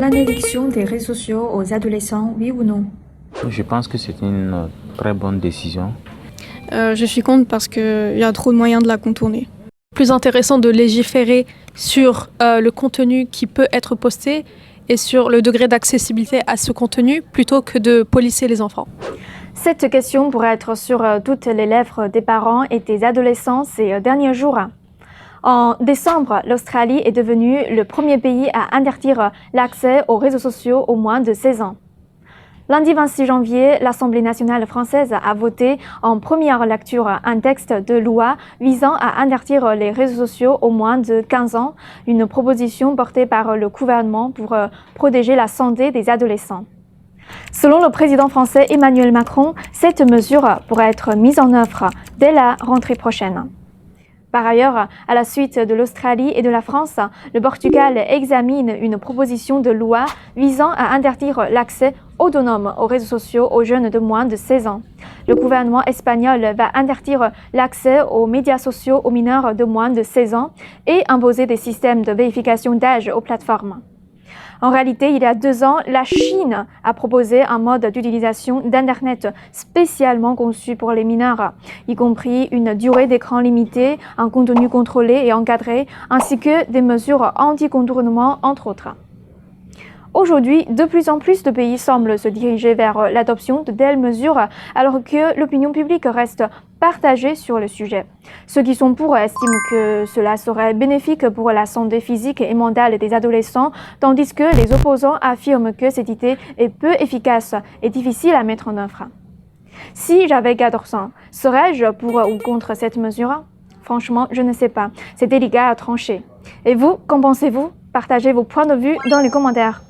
L'interdiction des réseaux sociaux aux adolescents, oui ou non? Je pense que c'est une très bonne décision. Je suis contre parce qu'il y a trop de moyens de la contourner. Plus intéressant de légiférer sur le contenu qui peut être posté et sur le degré d'accessibilité à ce contenu plutôt que de policer les enfants. Cette question pourrait être sur toutes les lèvres des parents et des adolescents ces derniers jours. En décembre, l'Australie est devenue le premier pays à interdire l'accès aux réseaux sociaux aux moins de 16 ans. Lundi 26 janvier, l'Assemblée nationale française a voté en première lecture un texte de loi visant à interdire les réseaux sociaux aux moins de 15 ans, une proposition portée par le gouvernement pour protéger la santé des adolescents. Selon le président français Emmanuel Macron, cette mesure pourrait être mise en œuvre dès la rentrée prochaine. Par ailleurs, à la suite de l'Australie et de la France, le Portugal examine une proposition de loi visant à interdire l'accès autonome aux réseaux sociaux aux jeunes de moins de 16 ans. Le gouvernement espagnol va interdire l'accès aux médias sociaux aux mineurs de moins de 16 ans et imposer des systèmes de vérification d'âge aux plateformes. En réalité, il y a 2 ans, la Chine a proposé un mode d'utilisation d'Internet spécialement conçu pour les mineurs, y compris une durée d'écran limitée, un contenu contrôlé et encadré, ainsi que des mesures anti-contournement, entre autres. Aujourd'hui, de plus en plus de pays semblent se diriger vers l'adoption de telles mesures, alors que l'opinion publique reste partagée sur le sujet. Ceux qui sont pour estiment que cela serait bénéfique pour la santé physique et mentale des adolescents, tandis que les opposants affirment que cette idée est peu efficace et difficile à mettre en œuvre. Si j'avais 14 ans, serais-je pour ou contre cette mesure? Franchement, je ne sais pas. C'est délicat à trancher. Et vous, qu'en pensez-vous? Partagez vos points de vue dans les commentaires.